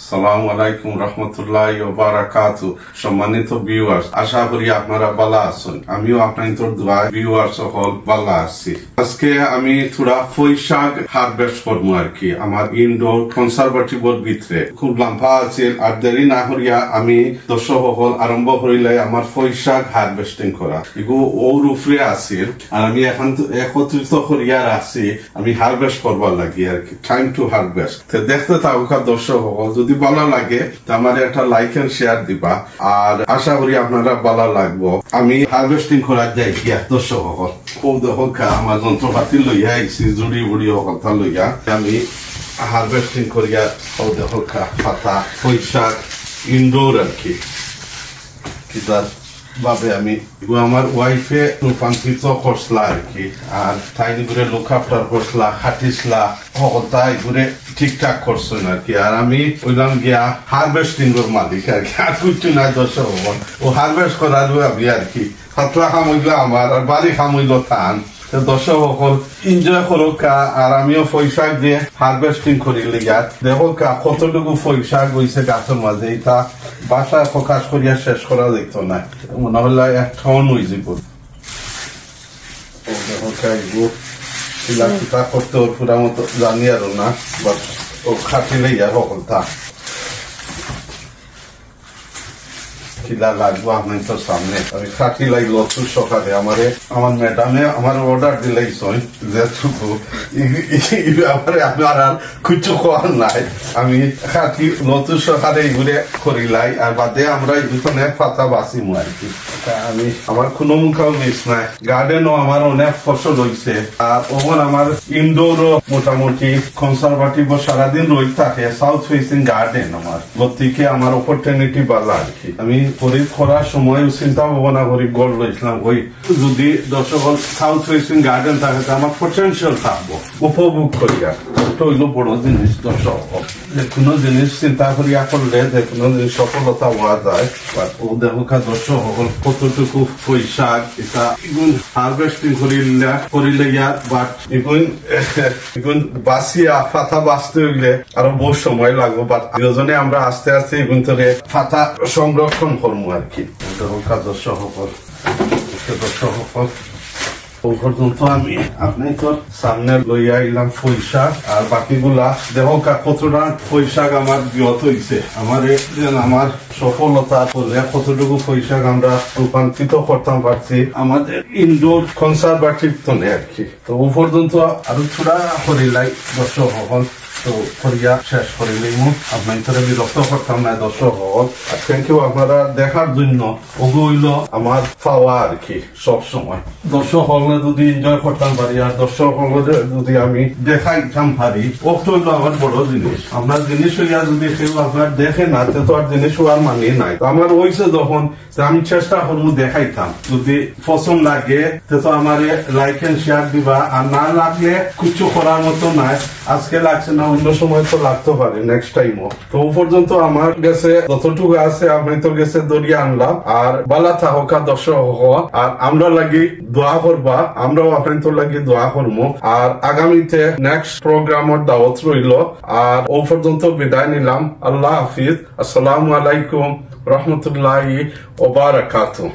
আসসালামু আলাইকুম রহমতুল্লাহি ওয়া বারাকাতুহু। সম্মানিত ভিউয়ার্স, আশা করি আপনারা ভালো আছেন। আমিও আপনাদের দোয়া ভিউয়ার্স সকল ভালো আছি। আজকে আমি থোড়া পুঁই শাক হারভেস্ট করবো আর কি আমার ইনডোর কনজারভেটিভর ভিতরে। খুব লম্বা আছে আর দেরি না করিয়া আমি দর্শক সকল আরম্ভ করিলে আমার পুঁই শাক হারভেস্টিং করা এগুলো ওর উপরে আছে আর আমি এখন একত্রিত করিয়া রাখছি আমি হারভেস্ট করবার লাগি আর কি। Time to harvest. দেখতে থাকুক দর্শক সকল, যদি ভালো লাগে আমার একটা লাইক এন্ড শেয়ার দিবা আর আশা করি আপনারা ভালো লাগবো। আমি হারভেস্টিং করার যাই গিয়া দর্শক সকল খুব দেখা আমার যন্ত্রপাতি লইয়া আইছি জুড়ি বুড়ি সকলটা লইয়া আমি হারভেস্টিং করিয়া দেখা পাতা পুঁই শাক ইনডোর আর কি ভাবে আমি আমার ওয়াইফে রূপান্তরিত করছলা আর কি আর তাই ঘুরে লুক আফটার করছলা খাটিসলা সকলটা ঘুরে ঠিকঠাক করছেন আর কি। আর আমি ওইলাম গিয়া হারভেস্টিং এর মালিক আর কি, আর কিছু নাই দর্শক ও হারভেস্ট করার আমি আর কি। পাতলা খামইলো আমার আর বাড়ি খামইলো টান। দর্শক সকল এনজয় করুক আর আমিও পুঁই শাক দিয়ে হারভেস্টিং করি লিগা দেখো কতটুকু পুঁই শাক হয়েছে গাছের মাঝে এটা বাসায় প্রকাশ করিয়া শেষ করা যেত না, মনে হলে এক ঠন হয়ে যাব। দেখো করতে ওর পুরা মতো জানি আর না বাট ও খাটিলে ইয়া সকলটা লাগবো আপনার তো সামনে আমি খাটি লাগলো সকালে আমার ম্যাডামে আমার অর্ডার দিলাইছেন যেটুকু আমার আর কিছু করার নাই। আমি খাটি লতু সকালে ঘুরে করিলাই আর বাদে আমরা অনেক পাতা বাঁচিম আর কি। আমি আমার কোনো মুখাও মিস নাই। গার্ডেনও আমার অনেক ফসল হয়েছে আর ওখানে আমার ইনডোরও মোটামুটি কনজারভেটিভ সারাদিন রই থাকে। সাউথ ফেসিং গার্ডেন আমার গতিকে আমার অপরচুনিটি ভালো আর কি। আমি করার সময় চিন্তা ভাবনা করি গড় লইছিলাম ওই যদি দর্শক সাউথ ফেসিং গার্ডেন থাকে আমার পটেনশিয়াল থাকবো উপভোগ করিয়া হইলো বড় জিনিস। দর্শক যে কোনো জিনিস চিন্তা করিয়া করলে যে কোনো জিনিস সফলতা হওয়া যায়। ও দেখা দর্শক সকল কতটুকু পুঁই শাক এটা এগুন হারভেস্টিং করিলে ইয়ার বাট এগুন বাঁচিয়া ফাতা বাঁচতে হইলে আরো বহু সময় লাগবে। বাট দুজনে আমরা আস্তে আস্তে এগুন ধরে ফাতা সংরক্ষণ করবো আর কি। দর্শক সকল পর্যন্ত আমি আপনি তো সামনে লইয়া আইলাম পুঁই শাক আর বাকিগুলা দেখো কতটা পুঁই শাক আমার বিহত হয়েছে। আমার সফলতা করলে কতটুকু পুঁই শাক আমরা রূপান্তরিত করতাম পারছি আমাদের ইনডোর কনজারভেটিভ তো নেই আর কি। তো ও পর্যন্ত আরো থোড়া করিলাই দর্শক সকল তো করিয়া শেষ করিলেই আপনার বিরক্ত করতাম না দর্শক সকল। আর থ্যাংক ইউ আপনারা দেখার জন্য। ওগু হইল আমার পাওয়া আর কি সব সময়। দর্শক সকলে যদি এনজয় করতাম পারি আর দর্শক সকলে যদি আমি দেখাইতাম পারি ওটা হইলো আমার বড় জিনিস। আপনার জিনিস হইয়া যদি কেউ আপনার দেখে না তো আর জিনিস হওয়ার মানে নাই। আমার হয়েছে যখন আমি চেষ্টা করবো দেখাইতাম। যদি পছন্দ লাগে তো আমার লাইক এন্ড শেয়ার দিবা আর না লাগলে কিছু করার মতো নাই। আজকে লাগছে না অন্য সময় তো লাগতে পারে নেক্সট টাইমও। তো ও পর্যন্ত আমার গেছে যতটুকু আছে আমি তো গেছে দরিয়া আনলাম আর বালা থাকা দর্শক আর আমরা লাগি দোয়া করবা, আমরাও আপনার লাগি দোয়া করবো। আর আগামীতে নেক্সট প্রোগ্রামের দাওয়াত রইল আর ও পর্যন্ত বিদায় নিলাম। আল্লাহ হাফিজ। আসসালামু আলাইকুম রহমতুল্লাহি ওয়া বারাকাতুহু।